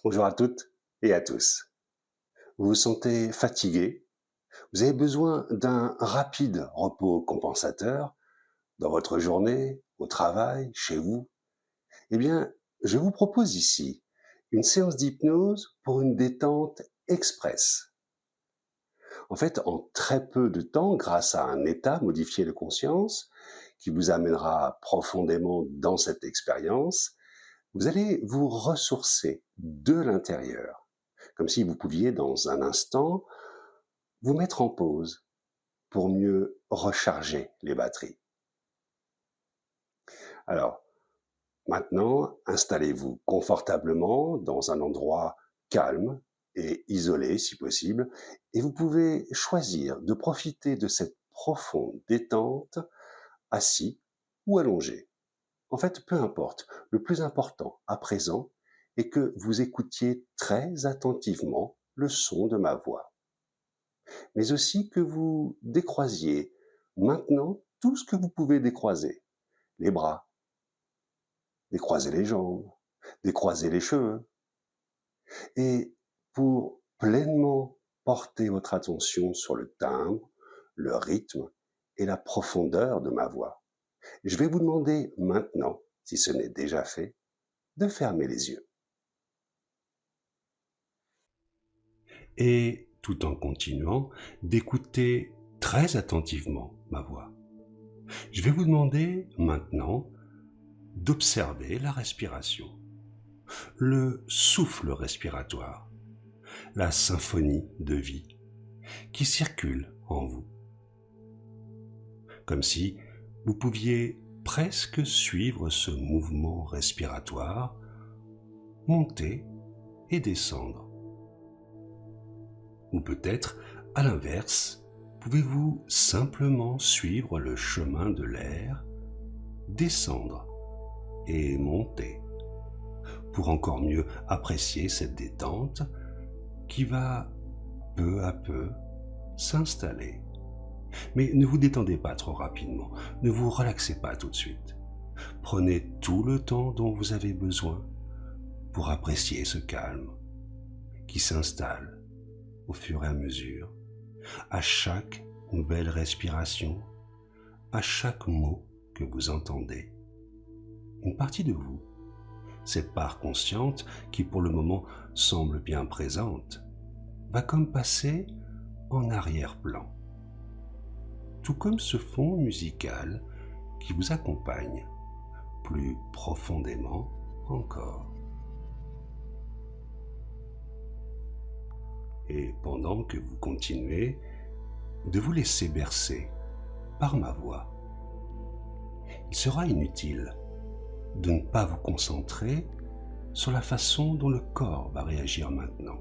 Bonjour à toutes et à tous. Vous vous sentez fatigué? Vous avez besoin d'un rapide repos compensateur dans votre journée, au travail, chez vous? Eh bien, je vous propose ici une séance d'hypnose pour une détente express. En fait, en très peu de temps, grâce à un état modifié de conscience qui vous amènera profondément dans cette expérience, vous allez vous ressourcer de l'intérieur, comme si vous pouviez dans un instant vous mettre en pause pour mieux recharger les batteries. Alors, maintenant, installez-vous confortablement dans un endroit calme et isolé si possible, et vous pouvez choisir de profiter de cette profonde détente assis ou allongé. En fait, peu importe. Le plus important à présent est que vous écoutiez très attentivement le son de ma voix, mais aussi que vous décroisiez maintenant tout ce que vous pouvez décroiser. Les bras, décroiser les jambes, décroiser les cheveux. Et pour pleinement porter votre attention sur le timbre, le rythme et la profondeur de ma voix, je vais vous demander maintenant, si ce n'est déjà fait, de fermer les yeux. Et tout en continuant d'écouter très attentivement ma voix. Je vais vous demander maintenant d'observer la respiration, le souffle respiratoire, la symphonie de vie qui circule en vous. Comme si vous pouviez presque suivre ce mouvement respiratoire, monter et descendre. Ou peut-être, à l'inverse, pouvez-vous simplement suivre le chemin de l'air, descendre et monter, pour encore mieux apprécier cette détente qui va peu à peu s'installer. Mais ne vous détendez pas trop rapidement, ne vous relaxez pas tout de suite. Prenez tout le temps dont vous avez besoin pour apprécier ce calme qui s'installe au fur et à mesure, à chaque nouvelle respiration, à chaque mot que vous entendez. Une partie de vous, cette part consciente qui pour le moment semble bien présente, va comme passer en arrière-plan, tout comme ce fond musical qui vous accompagne plus profondément encore. Et pendant que vous continuez de vous laisser bercer par ma voix, il sera inutile de ne pas vous concentrer sur la façon dont le corps va réagir maintenant,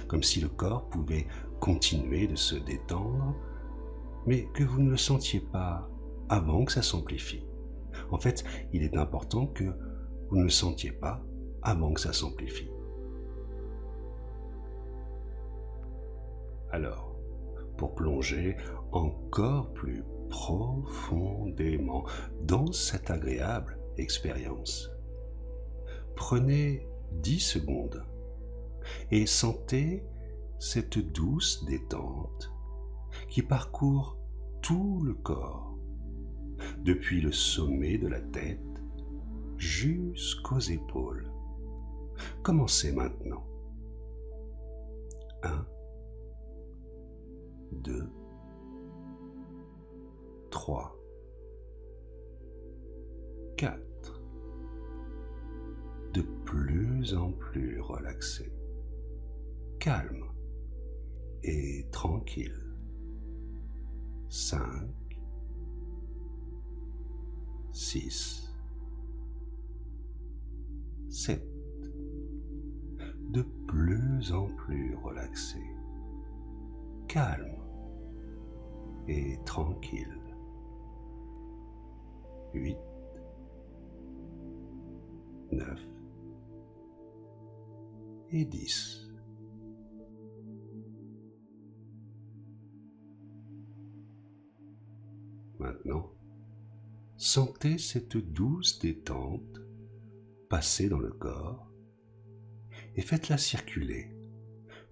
comme si le corps pouvait continuer de se détendre, mais que vous ne le sentiez pas avant que ça s'amplifie. En fait, il est important que vous ne le sentiez pas avant que ça s'amplifie. Alors, pour plonger encore plus profondément dans cette agréable expérience, prenez 10 secondes et sentez cette douce détente qui parcourt tout le corps, depuis le sommet de la tête jusqu'aux épaules. Commencez maintenant. 1, 2, 3, 4. De plus en plus relaxé, calme et tranquille. 5, 6, 7. De plus en plus relaxé, calme et tranquille. 8, 9 et 10. Maintenant, sentez cette douce détente passer dans le corps et faites-la circuler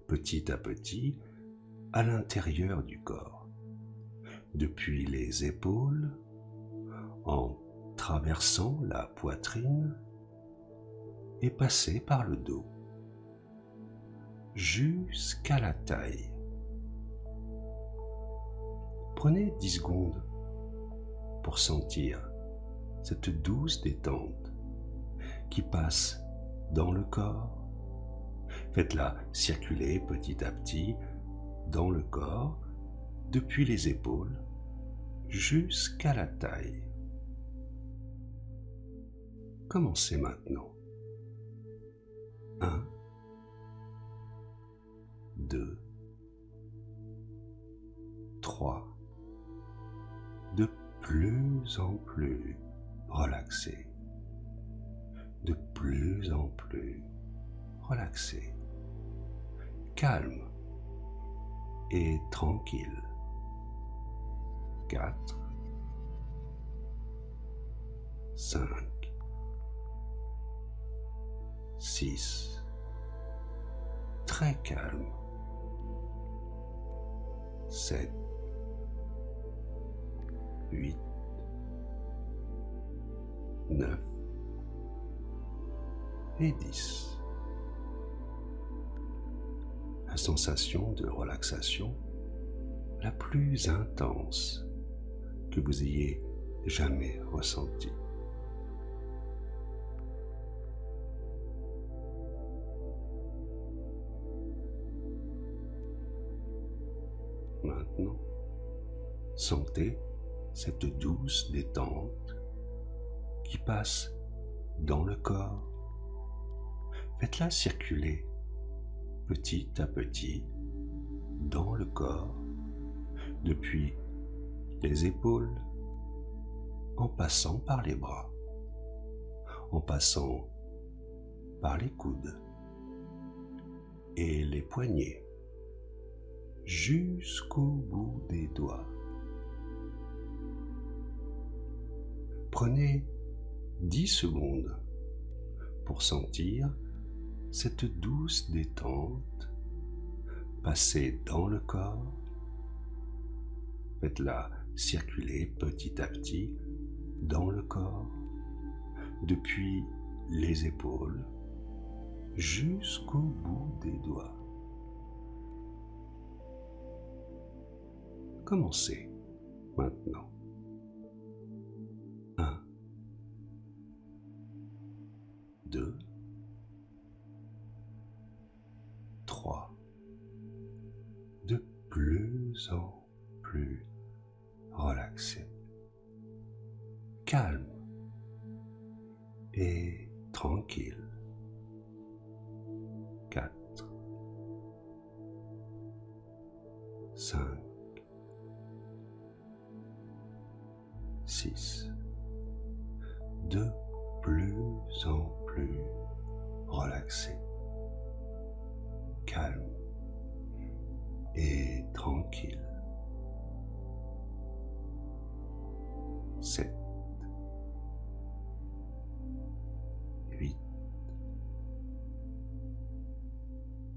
petit à petit à l'intérieur du corps, depuis les épaules, en traversant la poitrine et passer par le dos, jusqu'à la taille. Prenez 10 secondes pour sentir cette douce détente qui passe dans le corps. Faites-la circuler petit à petit dans le corps, depuis les épaules jusqu'à la taille. Commencez maintenant. 1, 2, 3. De plus en plus relaxé. De plus en plus relaxé. Calme et tranquille. 4, 5, 6, très calme. 7, 8, 9 et 10. La sensation de relaxation la plus intense que vous ayez jamais ressentie. Maintenant, sentez cette douce détente qui passe dans le corps. Faites-la circuler petit à petit dans le corps, depuis les épaules, en passant par les bras, en passant par les coudes et les poignets, jusqu'au bout des doigts. Prenez 10 secondes pour sentir cette douce détente passer dans le corps. Faites-la circuler petit à petit dans le corps, depuis les épaules jusqu'au bout des doigts. Commencez maintenant. 1, 2, 3. De plus en plus relaxé, calme et tranquille. 4, 5, 6. De plus en plus relaxé, calme et tranquille. 7, 8,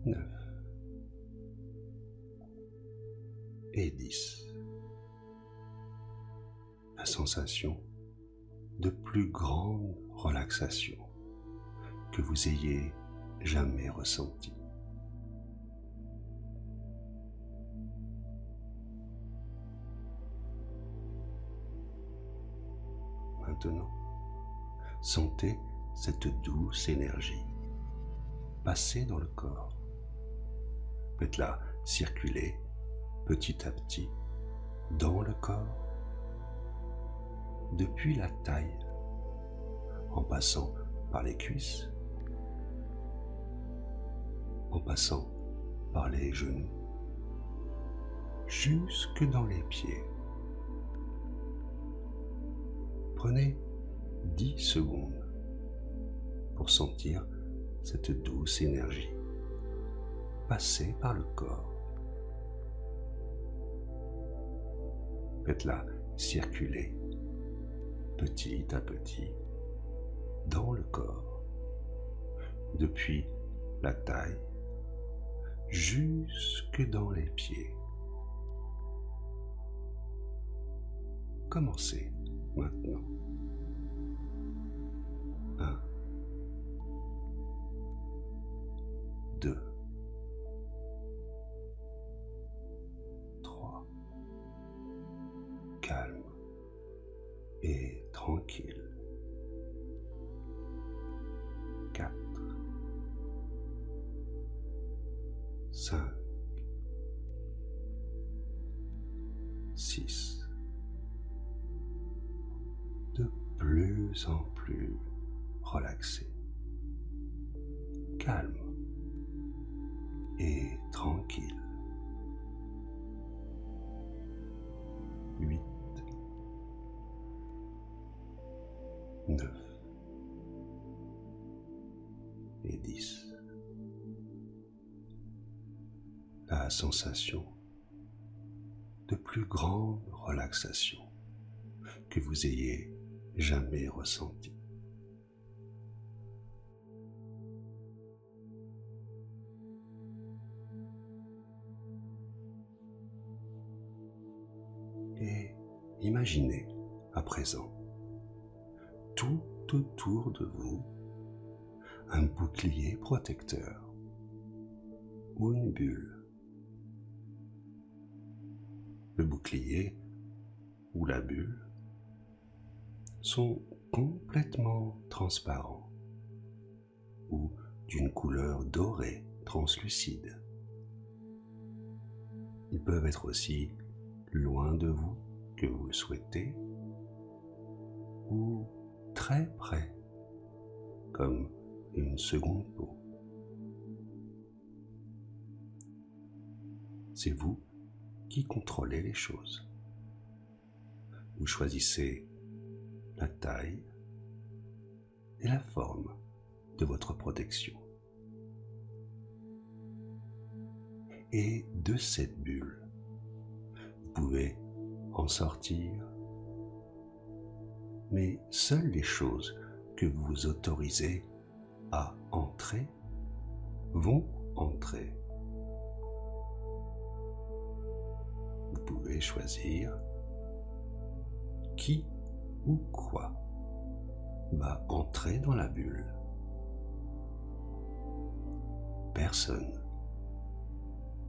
9 et 10. La sensation de plus grande relaxation que vous ayez jamais ressentie. Maintenant, sentez cette douce énergie passer dans le corps. Faites-la circuler petit à petit dans le corps, depuis la taille, en passant par les cuisses, en passant par les genoux, jusque dans les pieds. Prenez 10 secondes pour sentir cette douce énergie passer par le corps. Faites-la circuler petit à petit dans le corps, depuis la taille, jusque dans les pieds. Commencez maintenant. 1, 2, 3, calme et tranquille. 4, 5, 6. De plus en plus relaxé, calme et tranquille. 8, 9 et 10. La sensation de plus grande relaxation que vous ayez jamais ressentie. Et imaginez à présent tout autour de vous un bouclier protecteur ou une bulle. Le bouclier ou la bulle sont complètement transparents ou d'une couleur dorée translucide. Ils peuvent être aussi loin de vous que vous le souhaitez ou très près, comme une seconde peau. C'est vous qui contrôlez les choses. Vous choisissez la taille et la forme de votre protection. Et de cette bulle, vous pouvez en sortir, mais seules les choses que vous autorisez à entrer vont entrer. Vous pouvez choisir qui ou quoi va entrer dans la bulle. Personne,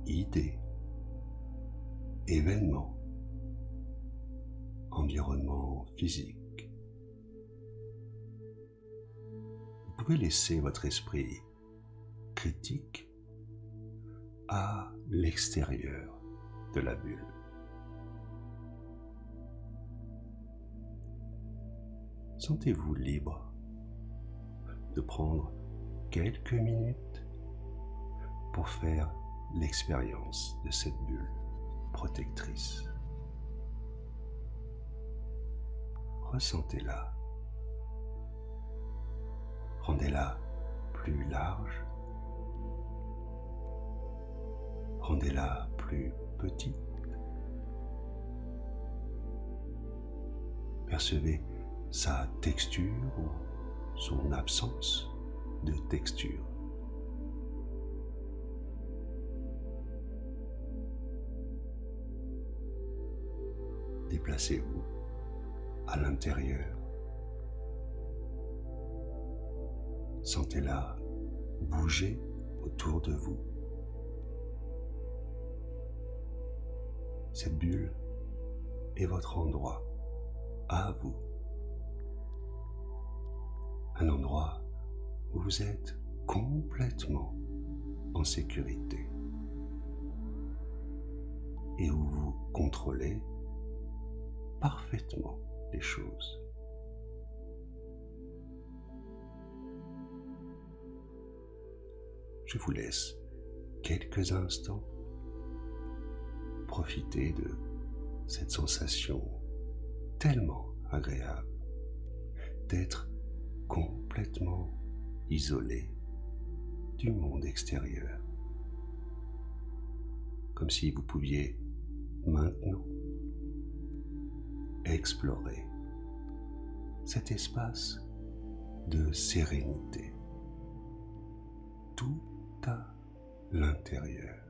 idée, événement, environnement physique. Vous pouvez laisser votre esprit critique à l'extérieur de la bulle. Sentez-vous libre de prendre quelques minutes pour faire l'expérience de cette bulle protectrice. Ressentez-la. Rendez-la plus large. Rendez-la plus petite. Percevez sa texture ou son absence de texture. Déplacez-vous à l'intérieur. Sentez-la bouger autour de vous. Cette bulle est votre endroit à vous. Un endroit où vous êtes complètement en sécurité et où vous contrôlez parfaitement les choses. Je vous laisse quelques instants profiter de cette sensation tellement agréable d'être complètement isolé du monde extérieur, comme si vous pouviez maintenant explorer cet espace de sérénité, tout à l'intérieur.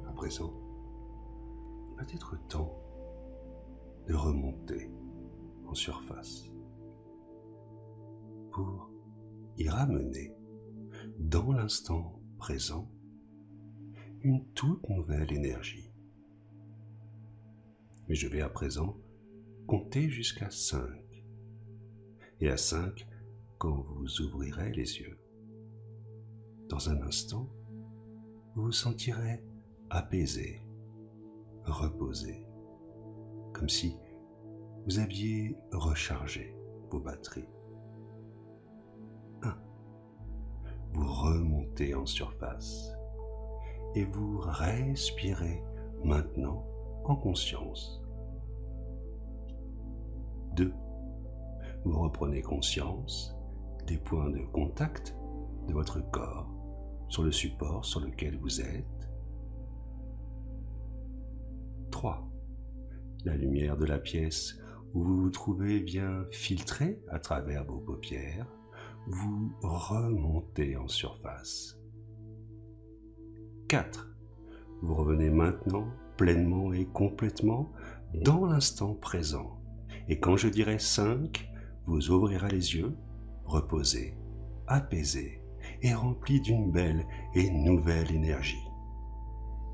À présent, il va être temps de remonter en surface pour y ramener dans l'instant présent une toute nouvelle énergie. Mais je vais à présent compter jusqu'à 5. Et à 5, quand vous ouvrirez les yeux, dans un instant, vous vous sentirez apaisé, reposé, comme si vous aviez rechargé vos batteries. 1. Vous remontez en surface et vous respirez maintenant en conscience. 2. Vous reprenez conscience des points de contact de votre corps sur le support sur lequel vous êtes. 3. La lumière de la pièce où vous vous trouvez vient filtrer à travers vos paupières. Vous remontez en surface. 4. Vous revenez maintenant pleinement et complètement dans l'instant présent. Et quand je dirai 5, vous ouvrirez les yeux, reposés, apaisés et remplis d'une belle et nouvelle énergie.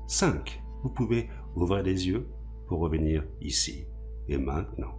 5. Vous pouvez ouvrir les yeux pour revenir ici et maintenant.